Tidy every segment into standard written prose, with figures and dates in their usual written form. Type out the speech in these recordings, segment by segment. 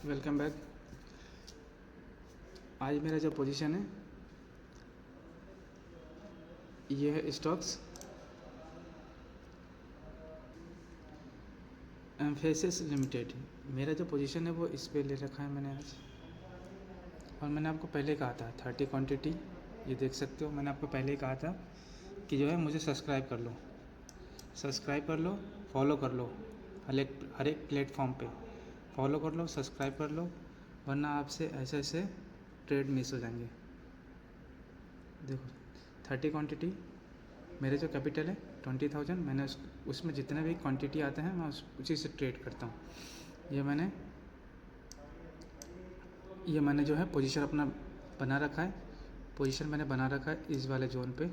Welcome back. आज मेरा जो पोजीशन है ये है स्टॉक्स एम्फेसिस लिमिटेड। मेरा जो पोजीशन है वो इस पे ले रखा है मैंने आज, और मैंने आपको पहले कहा था 30 क्वांटिटी, ये देख सकते हो। मैंने आपको पहले ही कहा था कि जो है मुझे सब्सक्राइब कर लो, फॉलो कर लो, हर एक प्लेटफॉर्म पे फॉलो कर लो, सब्सक्राइब कर लो, वरना आपसे ऐसे ट्रेड मिस हो जाएंगे। देखो 30 क्वांटिटी, मेरे जो कैपिटल है 20,000, मैंने उसमें जितने भी क्वांटिटी आते हैं मैं उसी से ट्रेड करता हूँ। ये मैंने जो है पोजीशन अपना बना रखा है। पोजीशन मैंने बना रखा है इस वाले जोन पे।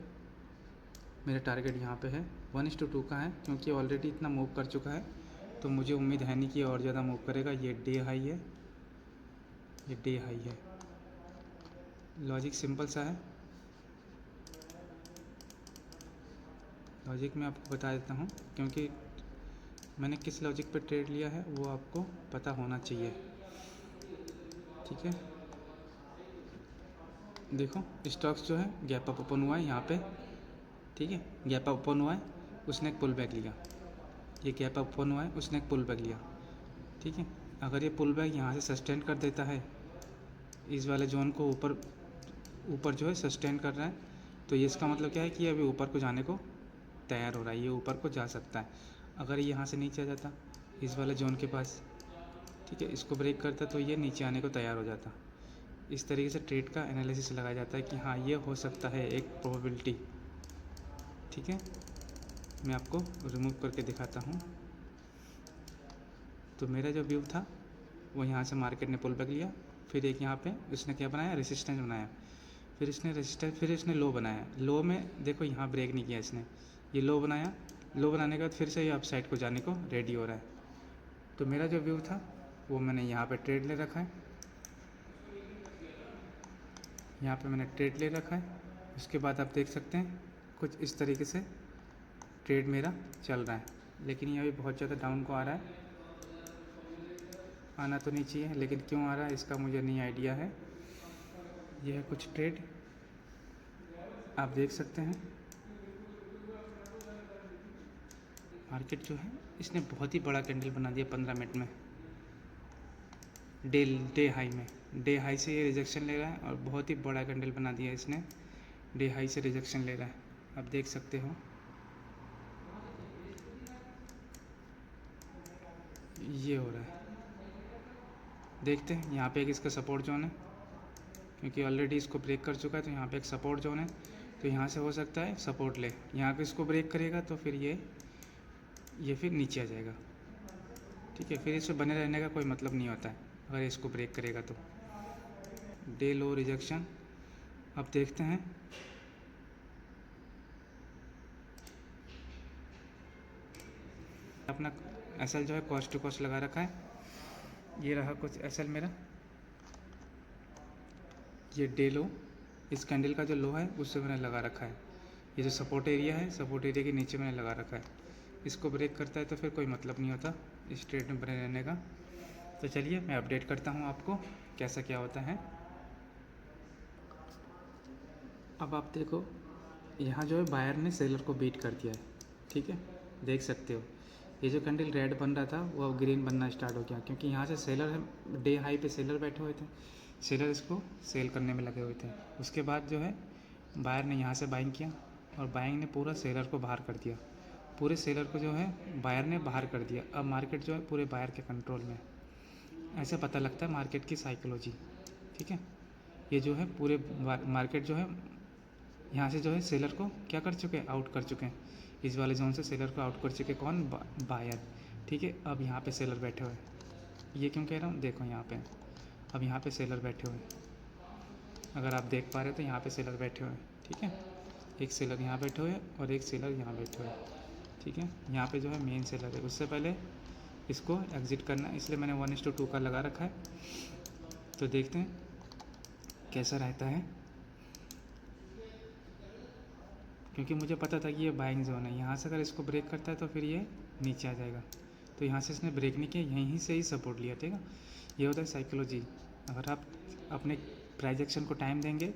मेरा टारगेट यहाँ पे है 1:2 का है, क्योंकि ऑलरेडी इतना मूव कर चुका है तो मुझे उम्मीद है नहीं कि और ज़्यादा मूव करेगा। ये डे हाई है, ये डे हाई है। लॉजिक सिंपल सा है, लॉजिक मैं आपको बता देता हूँ, क्योंकि मैंने किस लॉजिक पे ट्रेड लिया है वो आपको पता होना चाहिए। ठीक है, देखो स्टॉक्स जो है गैप अप ओपन हुआ है यहाँ पे। ठीक है, गैप अप ओपन हुआ है, उसने एक पुल बैक लिया। ये गैप अप ओपन हुआ है, उसने एक पुल बैक लिया। ठीक है, अगर ये पुल बैक यहाँ से सस्टेन कर देता है, इस वाले जोन को ऊपर जो है सस्टेन कर रहा है, तो ये इसका मतलब क्या है कि अभी ऊपर को जाने को तैयार हो रहा है, ये ऊपर को जा सकता है। अगर ये यहाँ से नीचे आ जाता इस वाले जोन के पास, ठीक है, इसको ब्रेक करता तो ये नीचे आने को तैयार हो जाता। इस तरीके से ट्रेड का एनालिसिस लगाया जाता है कि हाँ ये हो सकता है एक प्रोबेबिलिटी। ठीक है, मैं आपको रिमूव करके दिखाता हूँ। तो मेरा जो व्यू था वो यहाँ से मार्केट ने पुल बैक लिया, फिर एक यहाँ पे इसने क्या बनाया, रेसिस्टेंस बनाया, फिर इसने लो बनाया। लो में देखो यहाँ ब्रेक नहीं किया इसने, ये लो बनाया, लो बनाने के बाद फिर से ये अप साइड को जाने को रेडी हो रहा है। तो मेरा जो व्यू था वो मैंने यहाँ पे ट्रेड ले रखा है, यहाँ पे मैंने ट्रेड ले रखा है। उसके बाद आप देख सकते हैं कुछ इस तरीके से ट्रेड मेरा चल रहा है, लेकिन ये अभी बहुत ज़्यादा डाउन को आ रहा है। आना तो नहीं चाहिए, लेकिन क्यों आ रहा है इसका मुझे नहीं आइडिया है। यह है कुछ ट्रेड आप देख सकते हैं। मार्केट जो है इसने बहुत ही बड़ा कैंडल बना दिया 15 मिनट में, डे हाई में। डे हाई से ये रिजेक्शन ले रहा है और बहुत ही बड़ा कैंडल बना दिया इसने, डे हाई से रिजेक्शन ले रहा है, आप देख सकते हो। ये हो रहा है, देखते हैं यहाँ पे एक इसका सपोर्ट जोन है, क्योंकि ऑलरेडी इसको ब्रेक कर चुका है, तो यहाँ पे एक सपोर्ट जोन है, तो यहाँ से हो सकता है सपोर्ट ले। यहाँ पे इसको ब्रेक करेगा तो फिर ये फिर नीचे आ जाएगा। ठीक है, फिर इससे बने रहने का कोई मतलब नहीं होता है अगर इसको ब्रेक करेगा तो। डे लो रिजेक्शन, अब देखते हैं। अपना एसएल जो है कॉस्ट टू कॉस्ट लगा रखा है, ये रहा कुछ एसएल मेरा। ये डे लो, इस कैंडल का जो लो है उससे मैंने लगा रखा है। ये जो सपोर्ट एरिया है, सपोर्ट एरिया के नीचे मैंने लगा रखा है। इसको ब्रेक करता है तो फिर कोई मतलब नहीं होता इस ट्रेड में बने रहने का। तो चलिए मैं अपडेट करता हूँ आपको कैसा क्या होता है। अब आप देखो यहाँ जो है बायर ने सेलर को बीट कर दिया है। ठीक है, देख सकते हो ये जो कैंडल रेड बन रहा था वो अब ग्रीन बनना स्टार्ट हो गया, क्योंकि यहाँ से सेलर डे हाई पे सेलर बैठे हुए थे, सेलर इसको सेल करने में लगे हुए थे। उसके बाद जो है बायर ने यहाँ से बाइंग किया और बाइंग ने पूरा सेलर को बाहर कर दिया, पूरे सेलर को जो है बायर ने बाहर कर दिया। अब मार्केट जो है पूरे बायर के कंट्रोल में। ऐसे पता लगता है मार्केट की साइकोलॉजी। ठीक है, ये जो है पूरे मार्केट जो है यहाँ से जो है सेलर को क्या कर चुके हैं, आउट कर चुके हैं। इस वाले जोन से सेलर को आउट कर चुके कौन, बायर। ठीक है, अब यहाँ पे सेलर बैठे हुए, ये क्यों कह रहा हूँ, देखो यहाँ पे अब यहाँ पे सेलर बैठे हुए, अगर आप देख पा रहे हो तो यहाँ पे सेलर बैठे हुए। ठीक है, एक सेलर यहाँ बैठे हुए और एक सेलर यहाँ बैठे हुए। ठीक है, यहाँ पे जो है मेन सेलर है, उससे पहले इसको एग्ज़िट करना है, इसलिए मैंने 1:2 का लगा रखा है। तो देखते हैं कैसा रहता है, क्योंकि मुझे पता था कि ये बाइंग जोन है। यहाँ से अगर इसको ब्रेक करता है तो फिर ये नीचे आ जाएगा, तो यहाँ से इसने ब्रेक नहीं किया, यहीं से ही सपोर्ट लिया, ठीक है। ये होता है साइकोलॉजी। अगर आप अपने प्राइस एक्शन को टाइम देंगे,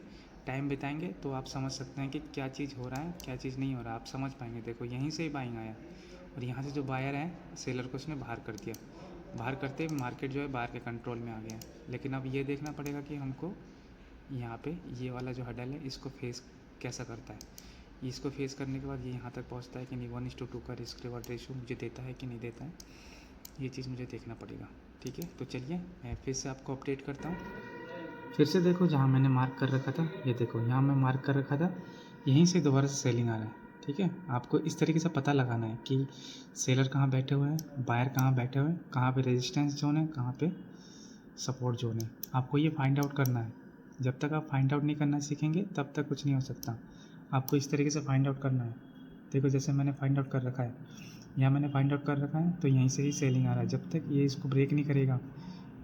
टाइम बिताएंगे, तो आप समझ सकते हैं कि क्या चीज़ हो रहा है, क्या चीज़ नहीं हो रहा, आप समझ पाएंगे। देखो यहीं से ही बाइंग आया और यहाँ से जो बायर है सेलर को उसने बाहर कर दिया, बाहर करते मार्केट जो है बाहर के कंट्रोल में आ गया। लेकिन अब ये देखना पड़ेगा कि हमको यहाँ पे ये वाला जो हडल है इसको फेस कैसा करता है। इसको फेस करने के बाद ये यहाँ तक पहुँचता है कि नहीं, 1:2 का रिस्क रिवॉर्ड रेशियो मुझे देता है कि नहीं देता है, ये चीज़ मुझे देखना पड़ेगा, ठीक है। तो चलिए मैं फिर से आपको अपडेट करता हूँ। फिर से देखो जहाँ मैंने मार्क कर रखा था, ये देखो यहाँ मैं मार्क कर रखा था, यहीं से दोबारा से सेलिंग आ रहा है, ठीक है। आपको इस तरीके से पता लगाना है कि सेलर कहाँ बैठे हुए हैं, बायर कहाँ बैठे हुए हैं, कहाँ पे रेजिस्टेंस जोन है, कहाँ पे सपोर्ट जोन है। आपको ये फाइंड आउट करना है। जब तक आप फाइंड आउट नहीं करना सीखेंगे तब तक कुछ नहीं हो सकता। आपको इस तरीके से फाइंड आउट करना है। देखो जैसे मैंने फाइंड आउट कर रखा है, यहाँ मैंने फाइंड आउट कर रखा है, तो यहीं से ही सेलिंग आ रहा है। जब तक ये इसको ब्रेक नहीं करेगा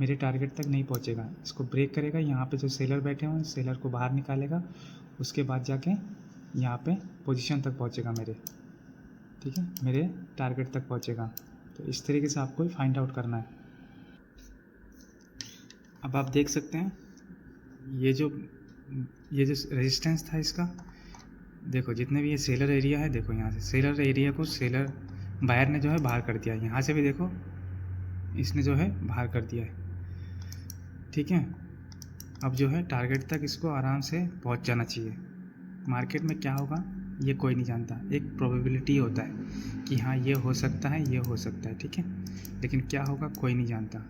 मेरे टारगेट तक नहीं पहुँचेगा। इसको ब्रेक करेगा, यहाँ पे जो सेलर बैठे हुए हैं सेलर को बाहर निकालेगा, उसके बाद जाके यहाँ पे पोजीशन तक पहुँचेगा मेरे, ठीक है, मेरे टारगेट तक पहुँचेगा। तो इस तरीके से आपको फाइंड आउट करना है। अब आप देख सकते हैं ये जो रेजिस्टेंस था इसका, देखो जितने भी ये सेलर एरिया है, देखो यहाँ से सेलर एरिया को सेलर बायर ने जो है बाहर कर दिया। यहाँ से भी देखो इसने जो है बाहर कर दिया है, ठीक है। अब जो है टारगेट तक इसको आराम से पहुँच जाना चाहिए। मार्केट में क्या होगा ये कोई नहीं जानता, एक प्रोबेबिलिटी होता है कि हाँ ये हो सकता है, ये हो सकता है, ठीक है। लेकिन क्या होगा कोई नहीं जानता।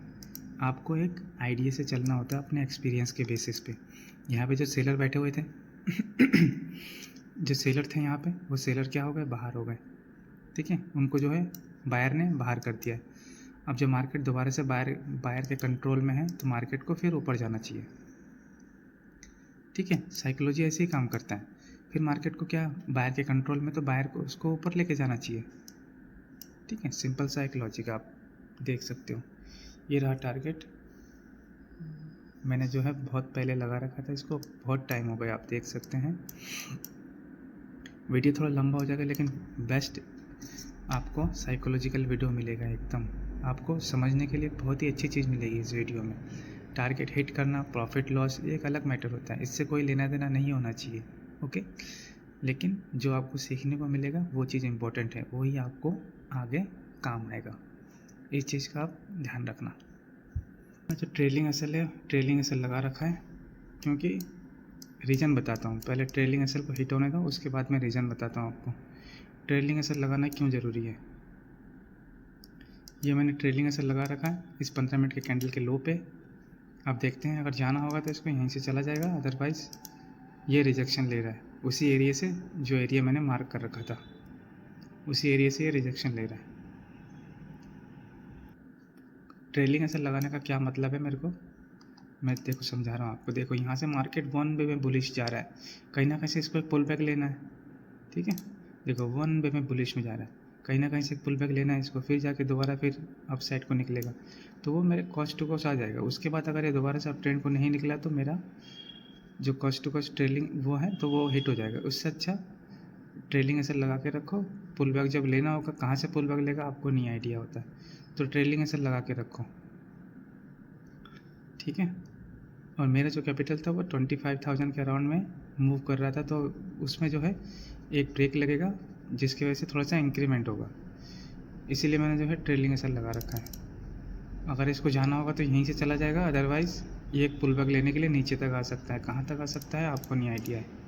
आपको एक आइडिया से चलना होता है, अपने एक्सपीरियंस के बेसिस पे। यहाँ पे जो सेलर बैठे हुए थे जो सेलर थे यहाँ पे, वो सेलर क्या हो गए, बाहर हो गए, ठीक है। उनको जो है बायर ने बाहर कर दिया है। अब जब मार्केट दोबारा से बायर के कंट्रोल में है तो मार्केट को फिर ऊपर जाना चाहिए, ठीक है। साइकोलॉजी ऐसे ही काम करता है। फिर मार्केट को क्या, बायर के कंट्रोल में, तो बायर को उसको ऊपर लेके जाना चाहिए, ठीक है। सिंपल साइकोलॉजी का आप देख सकते हो। ये रहा टारगेट, मैंने जो है बहुत पहले लगा रखा था, इसको बहुत टाइम हो गया, आप देख सकते हैं। वीडियो थोड़ा लंबा हो जाएगा लेकिन बेस्ट आपको साइकोलॉजिकल वीडियो मिलेगा एकदम। आपको समझने के लिए बहुत ही अच्छी चीज़ मिलेगी इस वीडियो में। टारगेट हिट करना, प्रॉफिट लॉस एक अलग मैटर होता है, इससे कोई लेना देना नहीं होना चाहिए, ओके। लेकिन जो आपको सीखने को मिलेगा वो चीज़ इम्पोर्टेंट है, वही आपको आगे काम आएगा। इस चीज़ का आप ध्यान रखना। जो ट्रेलिंग एसएल है, ट्रेलिंग एसएल लगा रखा है क्योंकि रीज़न बताता हूँ। पहले ट्रेलिंग एसएल को हिट होने दो, उसके बाद मैं रीज़न बताता हूँ आपको ट्रेलिंग एसएल लगाना क्यों ज़रूरी है। ये मैंने ट्रेलिंग एसएल लगा रखा है इस 15 मिनट के कैंडल के लो पे। आप देखते हैं अगर जाना होगा तो इसको यहीं से चला जाएगा, अदरवाइज़ ये रिजेक्शन ले रहा है उसी एरिया से, जो एरिया मैंने मार्क कर रखा था उसी एरिया से ये रिजेक्शन ले रहा है। ट्रेलिंग एसएल लगाने का क्या मतलब है मेरे को, मैं देखो समझा रहा हूँ आपको। देखो यहाँ से मार्केट 1 वे में बुलिश जा रहा है, कहीं ना कहीं से इसको एक पुल बैक लेना है, ठीक है। देखो 1 वे में बुलिश में जा रहा है, कहीं ना कहीं से एक पुल बैक लेना है इसको, फिर जाके दोबारा फिर अप साइड को निकलेगा, तो वो मेरे कॉस्ट टू कॉस्ट आ जाएगा। उसके बाद अगर ये दोबारा से अप ट्रेंड को नहीं निकला तो मेरा जो कॉस्ट टू कॉस्ट ट्रेलिंग वो है तो वो हिट हो जाएगा। उससे अच्छा ट्रेलिंग ऐसे लगा के रखो। पुल बैक जब लेना होगा, कहाँ से पुल बैक लेगा आपको नहीं आइडिया होता है, तो ट्रेलिंग ऐसे लगा के रखो, ठीक है। और मेरा जो कैपिटल था वो 25,000 के अराउंड में मूव कर रहा था, तो उसमें जो है एक ब्रेक लगेगा जिसकी वजह से थोड़ा सा इंक्रीमेंट होगा, इसीलिए मैंने जो है ट्रेलिंग ऐसा लगा रखा है। अगर इसको जाना होगा तो यहीं से चला जाएगा, अदरवाइज़ ये एक पुल बैक लेने के लिए नीचे तक आ सकता है। कहाँ तक आ सकता है आपको नहीं आइडिया है।